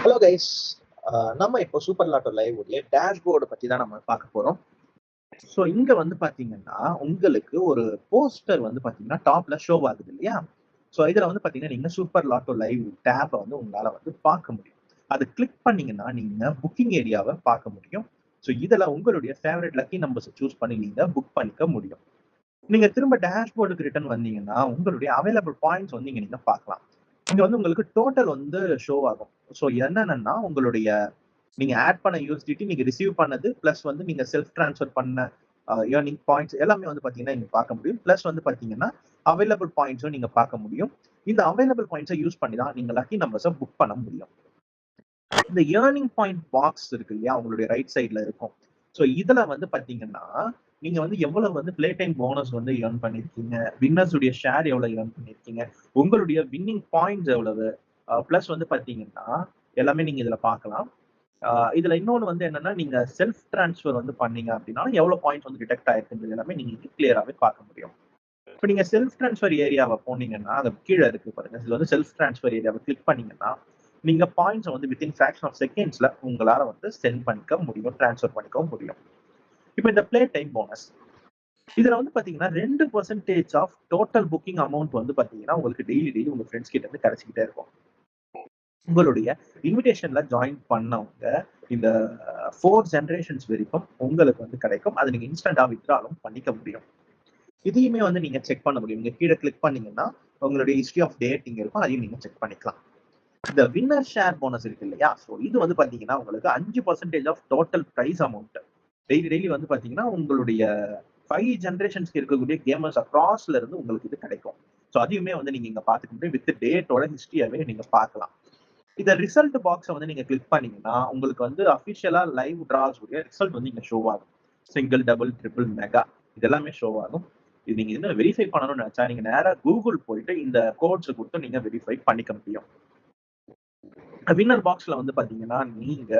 Hello guys. நம்ம இப்போ super lotto live உடைய டேஷ்போர்டு பத்தி தான் நம்ம பார்க்க போறோம். ஸோ இங்க வந்து பாத்தீங்கன்னா உங்களுக்கு ஒரு போஸ்டர் வந்து பாத்தீங்கன்னா டாப்ல ஷோ ஆகுது இல்லையா? ஸோ இதுல வந்து பாத்தீங்கன்னா நீங்க சூப்பர் லாட்டோ லைவ் டேப்பை வந்து உங்களால வந்து பார்க்க முடியும். அது கிளிக் பண்ணீங்கன்னா நீங்க புக்கிங் ஏரியாவை பார்க்க முடியும். ஸோ இதுல உங்களுடைய ஃபேவரட் லக்கி நம்பர்ஸ் சூஸ் பண்ணி நீங்க புக் பண்ணிக்க முடியும். நீங்க திரும்ப டேஷ்போர்டுக்கு ரிட்டர்ன் வந்தீங்கன்னா உங்களுடைய அவைலபிள் பாயிண்ட்ஸ் வந்து நீங்க பார்க்கலாம். இங்க வந்து உங்களுக்கு டோட்டல் வந்து ஷோ ஆகும். ஸோ என்னென்னா உங்களுடைய நீங்க ஆட் பண்ண யூஎஸ்டிடி நீங்க ரிசீவ் பண்ணது பிளஸ் வந்து நீங்க செல்ஃப் டிரான்ஸ்ஃபர் பண்ண ஏர்னிங் பாயிண்ட்ஸ் எல்லாமே வந்து பாத்தீங்கன்னா நீங்க பார்க்க முடியும். பிளஸ் வந்து பாத்தீங்கன்னா அவைலபிள் பாயிண்ட்ஸும் நீங்க பார்க்க முடியும். இந்த அவைலபிள் பாயிண்ட்ஸை யூஸ் பண்ணி தான் நீங்க லக்கி நம்பர்ஸை புக் பண்ண முடியும். இந்த ஏர்னிங் பாயிண்ட் பாக்ஸ் இருக்கு இல்லையா, உங்களுடைய ரைட் சைட்ல இருக்கும். ஸோ இதுல வந்து பாத்தீங்கன்னா நீங்க வந்து எவ்வளவு வந்து பிளே டைம் போனஸ் வந்து ஏர்ன் பண்ணிருக்கீங்க, வின்னர்ஸ் உடைய ஷேர் எவ்வளவு ஏர்ன் பண்ணிருக்கீங்க, உங்களுடைய வின்னிங் பாயிண்ட்ஸ் எவ்வளவு, பிளஸ் வந்து பாத்தீங்கன்னா எல்லாமே நீங்க இதுல பார்க்கலாம். இதுல இன்னொன்னு வந்து என்னன்னா நீங்க செல்ஃப் டிரான்ஸ்ஃபர் வந்து பண்ணீங்க அப்படின்னா எவ்வளவு பாயிண்ட்ஸ் வந்து டிடெக்ட் ஆயிருக்குன்றது எல்லாமே நீங்க கிளியராகவே பார்க்க முடியும். இப்போ நீங்க செல்ஃப் டிரான்ஸ்ஃபர் ஏரியாவை போனீங்கன்னா அது கீழே இருக்கு பாருங்க. இதுல வந்து செல்ஃப் டிரான்ஸ்ஃபர் ஏரியாவை கிளிக் பண்ணீங்கன்னா நீங்க பாயிண்ட்ஸ் வந்து வித்தின் ஃபிராக்ஷன் ஆஃப் செகண்ட்ஸ்ல உங்களால வந்து சென்ட் பண்ணிக்க முடியும், டிரான்ஸ்ஃபர் பண்ணிக்க முடியும். இப்போ இந்த பிளே டைம் போனஸ் இதுல வந்து பாத்தீங்கன்னா 2% ஆஃப் டோட்டல் புக்கிங் அமௌண்ட் வந்து பாத்தீங்கன்னா உங்களுக்கு டெய்லி உங்க ஃப்ரெண்ட்ஸ் கிட்ட இருந்து கிடைச்சிக்கிட்டே இருக்கும். உங்களுடைய இன்விடேஷன்ல ஜாயின் பண்ணவங்க இந்த 4 ஜெனரேஷன்ஸ் வரைக்கும் உங்களுக்கு வந்து கிடைக்கும். அதை நீங்க இன்ஸ்டன்டா வித்ட்ராலும் பண்ணிக்க முடியும். இதையுமே வந்து நீங்க செக் பண்ண முடியும். நீங்க கீழே கிளிக் பண்ணீங்கன்னா உங்களுடைய ஹிஸ்டரி ஆஃப் டேட் இங்க இருக்கும். அதையும் நீங்க செக் பண்ணிக்கலாம். இந்த வின்னர் ஷேர் போனஸ் இருக்கு இல்லையா? ஸோ இது வந்து பாத்தீங்கன்னா உங்களுக்கு 5% of total price amount daily வந்து பாத்தீங்கன்னா உங்களுடைய 5 ஜெனரேஷன்ஸ்க்கு இருக்கக்கூடிய கேமர்ஸ் அக்ராஸ்ல இருந்து உங்களுக்கு இது கிடைக்கும். ஸோ அதையுமே வந்து நீங்க இங்க பாத்துக்க முடியும். வித் டேட்டோட ஹிஸ்டரியாவே நீங்க பார்க்கலாம். இந்த ரிசல்ட் பாக்ஸை வந்து நீங்க கிளிக் பண்ணீங்கன்னா உங்களுக்கு வந்து அபிஷியலா லைவ் டிராஸ் உடைய ரிசல்ட் வந்து இங்க ஷோ ஆகும். சிங்கிள், டபுள், ட்ரிபிள், மெகா இது எல்லாமே ஷோ ஆகும். இது நீங்க என்ன வெரிஃபை பண்ணணும்னு நினைச்சா நீங்க நேரா கூகுள் போயிட்டு இந்த கோட்ஸ் கொடுத்து நீங்க வெரிஃபை பண்ணிக்க முடியும். வின்னர் பாக்ஸ்ல வந்து பாத்தீங்கன்னா நீங்க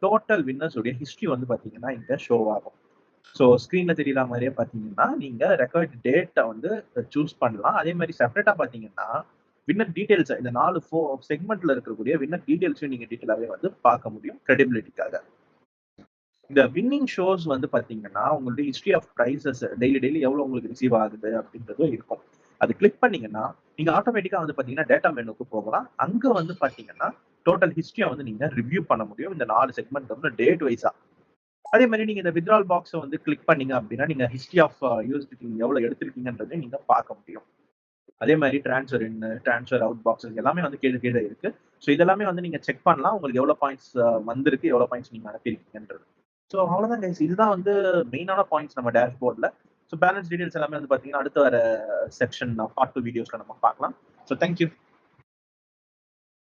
டோட்டல் வின்னர்ஸ் உடைய ஹிஸ்டரி வந்து பாத்தீங்கன்னா இங்க ஷோ ஆகும். ஸோ ஸ்கிரீன்ல தெரியற மாதிரியே பாத்தீங்கன்னா நீங்க ரெக்கார்ட் டேட்டை வந்து சூஸ் பண்ணலாம். அதே மாதிரி செப்பரேட்டா பாத்தீங்கன்னா வின்னர் டீடைல்ஸ் இந்த 4 செக்மெண்ட்ல இருக்கக்கூடிய வின்னர் டீடைல்ஸையும் நீங்க டீடைலாவே வந்து பார்க்க முடியும் கிரெடிபிலிட்டிக்காக. இந்த வின்னிங் ஷோஸ் வந்து பாத்தீங்கன்னா உங்களுடைய ஹிஸ்டரி ஆஃப் பிரைசஸ் டெய்லி எவ்வளவு உங்களுக்கு ரிசீவ் ஆகுது அப்படின்றதும் இருக்கும். அது கிளிக் பண்ணீங்கன்னா நீங்க ஆட்டோமேட்டிக்கா வந்து பாத்தீங்கன்னா டேட்டா மெனுக்கு போகலாம். அங்க வந்து பாத்தீங்கன்னா டோட்டல் ஹிஸ்டரியா வந்து நீங்க ரிவ்யூ பண்ண முடியும் இந்த 4 செக்மெண்ட் வந்து டேட் வைஸா. அதே மாதிரி நீங்க இந்த வித்ட்ரால் பாக்ஸை வந்து கிளிக் பண்ணீங்க அப்படின்னா நீங்க ஹிஸ்டரி ஆஃப் யூஎஸ்டிடி எவ்வளவு எடுத்திருக்கீங்கன்றதை நீங்க பார்க்க முடியும். அதே மாதிரி டிரான்ஸ்ஃபர் இன், டிரான்ஸ்ஃபர் அவுட் பாக்ஸஸ் எல்லாமே வந்து கீழே இருக்கு. ஸோ இதெல்லாமே வந்து நீங்க செக் பண்ணலாம். உங்களுக்கு எவ்வளவு பாயிண்ட்ஸ் வந்திருக்கு, எவ்வளவு பாயிண்ட்ஸ் நீங்க அனுப்பியிருக்கீங்கன்றது. ஸோ அவ்வளவுதான் கைஸ். இதுதான் வந்து மெயினான பாயிண்ட்ஸ் நம்ம டேஷ்போர்ட்ல. ஸோ பேலன்ஸ் டீடைல்ஸ் எல்லாமே வந்து பாத்தீங்கன்னா அடுத்த வர செக்ஷன் பார்ட் 2 வீடியோஸ்ல நம்ம பார்க்கலாம். So thank you.